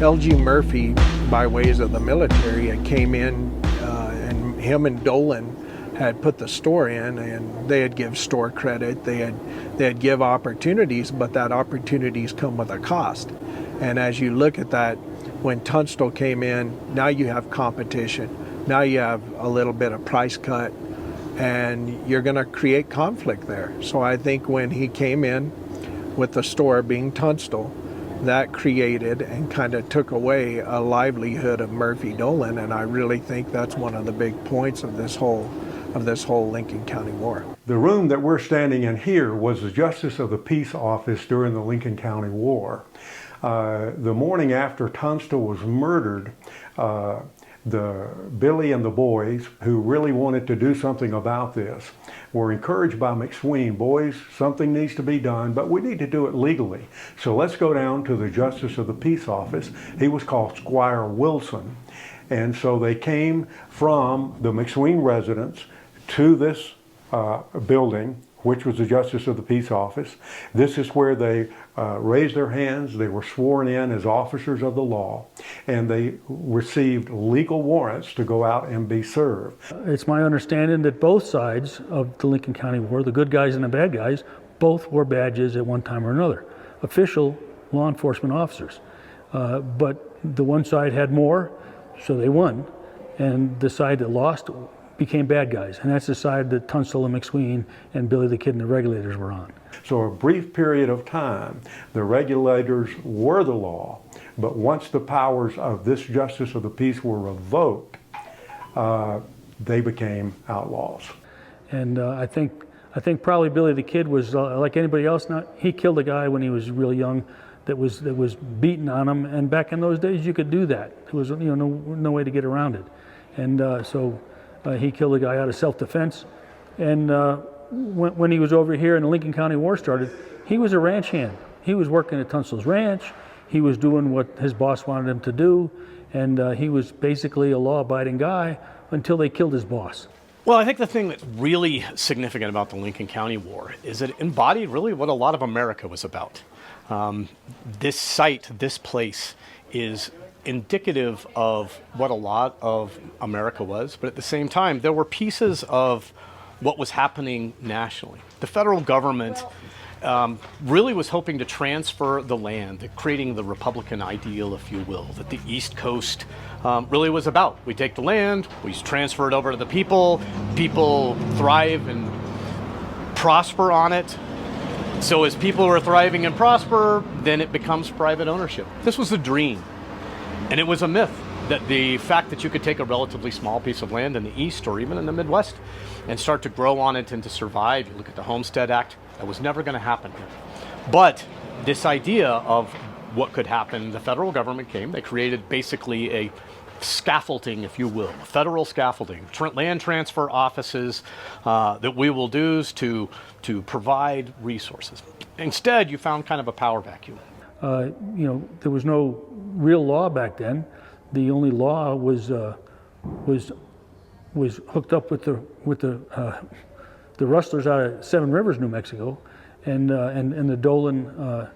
L.G. Murphy, by ways of the military, had came in, and him and Dolan had put the store in, and they had give store credit, they had give opportunities, but that opportunities come with a cost. And as you look at that, when Tunstall came in, now you have competition. Now you have a little bit of price cut, and you're going to create conflict there. So I think when he came in with the store being Tunstall, that created and kind of took away a livelihood of Murphy Dolan, and I really think that's one of the big points of this whole Lincoln County War. The room that we're standing in here was the Justice of the Peace office during the Lincoln County War. The morning after Tunstall was murdered, Billy and the boys, who really wanted to do something about this, were encouraged by McSween, boys, something needs to be done, but we need to do it legally. So let's go down to the Justice of the Peace office. He was called Squire Wilson. And so they came from the McSween residence to this building, which was the Justice of the Peace office. This is where they raised their hands. They were sworn in as officers of the law, and they received legal warrants to go out and be served. It's my understanding that both sides of the Lincoln County War, the good guys and the bad guys, both wore badges at one time or another, official law enforcement officers. But the one side had more, so they won, and the side that lost became bad guys, and that's the side that Tunstall and McSween and Billy the Kid and the regulators were on. So a brief period of time, the regulators were the law, but once the powers of this Justice of the Peace were revoked, they became outlaws. And I think probably Billy the Kid was like anybody else. He killed a guy when he was real young that was beating on him, and back in those days you could do that. There was no way to get around it, and so he killed a guy out of self-defense. And when he was over here and the Lincoln County War started, he was a ranch hand. He was working at Tunstall's ranch. He was doing what his boss wanted him to do, and he was basically a law-abiding guy until they killed his boss. Well, I think the thing that's really significant about the Lincoln County War is that it embodied really what a lot of America was about. This site, this place, is indicative of what a lot of America was, but at the same time, there were pieces of what was happening nationally. The federal government really was hoping to transfer the land, creating the Republican ideal, if you will, that the East Coast really was about. We take the land, we transfer it over to the people, people thrive and prosper on it. So as people are thriving and prosper, then it becomes private ownership. This was a dream. And it was a myth that the fact that you could take a relatively small piece of land in the East or even in the Midwest and start to grow on it and to survive. You look at the Homestead Act, that was never going to happen here. But this idea of what could happen, the federal government came, they created basically a scaffolding, if you will, federal scaffolding, land transfer offices that we will do to provide resources. Instead, you found kind of a power vacuum. There was no real law back then. The only law was hooked up with the rustlers out of Seven Rivers, New Mexico, and the Dolan,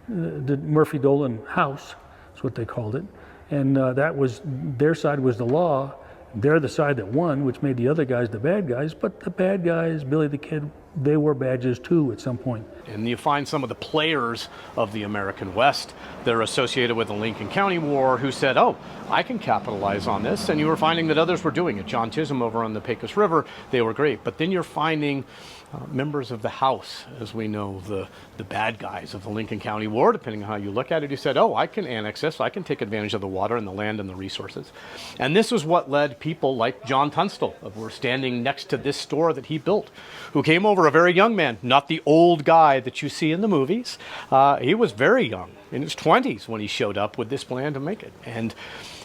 the Murphy Dolan house, is what they called it, and that was their side was the law. They're the side that won, which made the other guys the bad guys. But the bad guys, Billy the Kid, they wore badges too at some point. And you find some of the players of the American West, they're associated with the Lincoln County War, who said, oh, I can capitalize on this. And you were finding that others were doing it. John Chisholm over on the Pecos River, they were great. But then you're finding members of the House, as we know, the bad guys of the Lincoln County War, depending on how you look at it, who said, oh, I can annex this, I can take advantage of the water and the land and the resources. And this was what led people like John Tunstall, who were standing next to this store that he built, who came over, a very young man, not the old guy that you see in the movies. He was very young, in his 20s, when he showed up with this plan to make it. And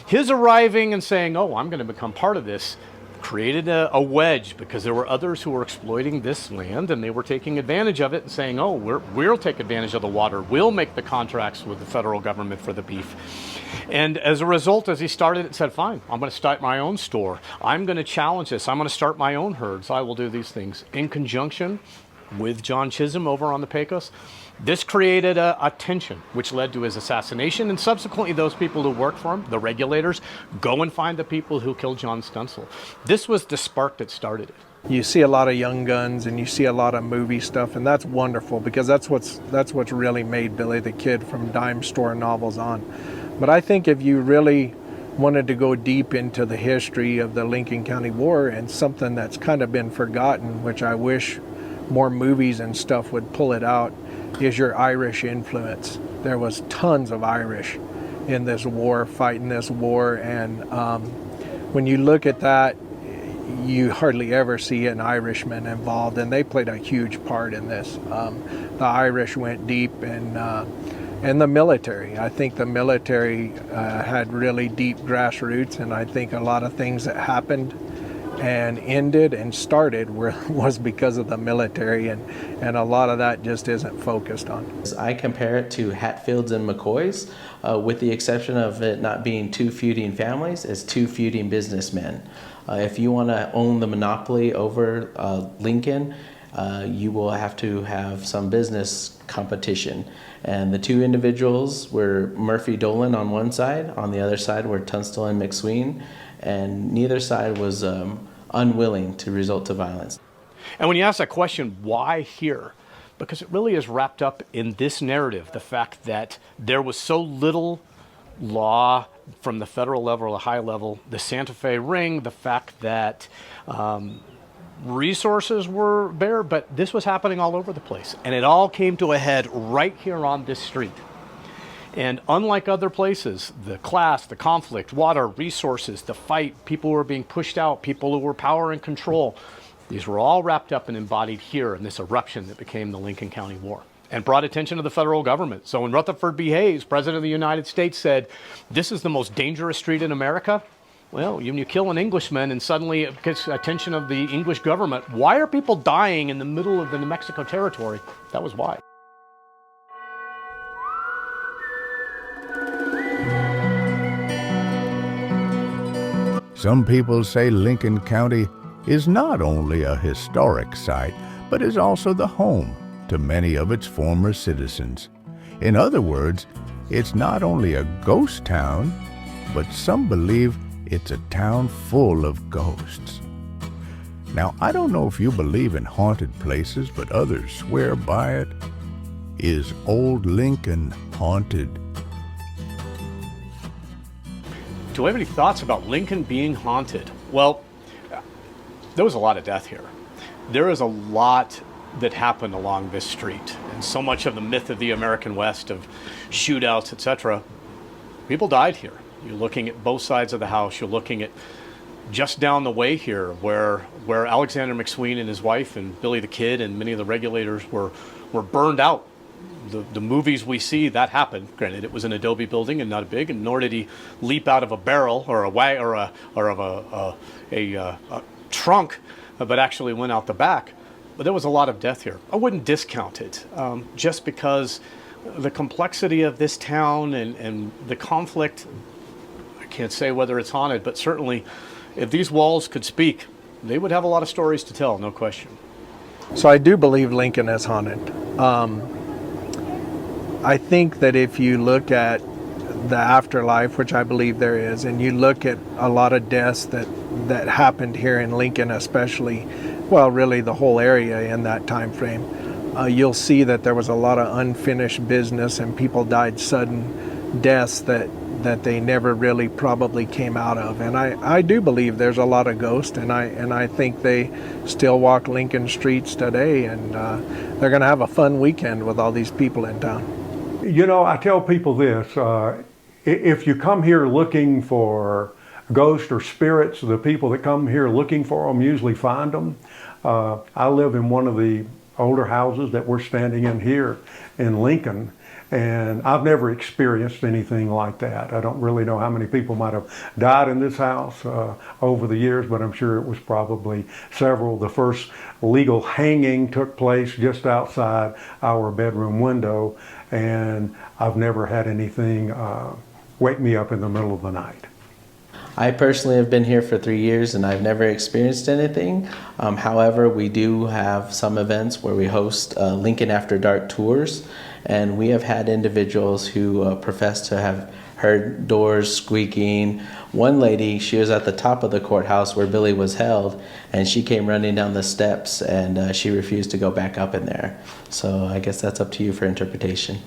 his arriving and saying, oh, I'm going to become part of this, created a wedge, because there were others who were exploiting this land and they were taking advantage of it and saying, oh, we'll take advantage of the water, we'll make the contracts with the federal government for the beef. And as a result, as he started it, said, fine, I'm going to start my own store, I'm going to challenge this, I'm going to start my own herds, I will do these things in conjunction with John Chisholm over on the Pecos. This created a tension, which led to his assassination, and subsequently those people who worked for him, the regulators, go and find the people who killed John Stunsel. This was the spark that started it. You see a lot of Young Guns and you see a lot of movie stuff, and that's wonderful because that's what's really made Billy the Kid from dime store novels on. But I think if you really wanted to go deep into the history of the Lincoln County War, and something that's kind of been forgotten, which I wish more movies and stuff would pull it out, is your Irish influence. There was tons of Irish in this war, fighting this war, and when you look at that, you hardly ever see an Irishman involved, and they played a huge part in this. The Irish went deep, and the military. I think the military had really deep grassroots, and I think a lot of things that happened and ended and started was because of the military, and a lot of that just isn't focused on. I compare it to Hatfields and McCoys, with the exception of it not being two feuding families, it's two feuding businessmen. If you want to own the monopoly over Lincoln, you will have to have some business competition. And the two individuals were Murphy Dolan on one side, on the other side were Tunstall and McSween, and neither side was unwilling to resort to violence. And when you ask that question, why here? Because it really is wrapped up in this narrative, the fact that there was so little law from the federal level or the high level, the Santa Fe Ring, the fact that resources were bare, but this was happening all over the place. And it all came to a head right here on this street. And unlike other places, the class, the conflict, water, resources, the fight, people who were being pushed out, people who were power and control, these were all wrapped up and embodied here in this eruption that became the Lincoln County War and brought attention to the federal government. So when Rutherford B. Hayes, President of the United States, said, "This is the most dangerous street in America," well, when you kill an Englishman and suddenly it gets attention of the English government, why are people dying in the middle of the New Mexico territory? That was why. Some people say Lincoln County is not only a historic site, but is also the home to many of its former citizens. In other words, it's not only a ghost town, but some believe it's a town full of ghosts. Now, I don't know if you believe in haunted places, but others swear by it. Is Old Lincoln haunted? Do we have any thoughts about Lincoln being haunted? Well, there was a lot of death here. There is a lot that happened along this street. And so much of the myth of the American West, of shootouts, etc., people died here. You're looking at both sides of the house. You're looking at just down the way here where Alexander McSween and his wife and Billy the Kid and many of the regulators were burned out. The movies we see, that happened. Granted, it was an adobe building and not big, and nor did he leap out of a barrel or a trunk, but actually went out the back. But there was a lot of death here. I wouldn't discount it, just because the complexity of this town and the conflict. I can't say whether it's haunted, but certainly if these walls could speak, they would have a lot of stories to tell, no question. So I do believe Lincoln is haunted. I think that if you look at the afterlife, which I believe there is, and you look at a lot of deaths that happened here in Lincoln especially, well, really the whole area in that time frame, you'll see that there was a lot of unfinished business and people died sudden deaths that they never really probably came out of. And I do believe there's a lot of ghosts, and I think they still walk Lincoln streets today, and they're going to have a fun weekend with all these people in town. You know, I tell people this, if you come here looking for ghosts or spirits, the people that come here looking for them usually find them. I live in one of the older houses that we're standing in here in Lincoln, and I've never experienced anything like that. I don't really know how many people might have died in this house over the years, but I'm sure it was probably several. The first legal hanging took place just outside our bedroom window, and I've never had anything wake me up in the middle of the night. I personally have been here for 3 years and I've never experienced anything. However, we do have some events where we host Lincoln After Dark tours, and we have had individuals who profess to have heard doors squeaking. One lady, she was at the top of the courthouse where Billy was held, and she came running down the steps, and she refused to go back up in there. So I guess that's up to you for interpretation.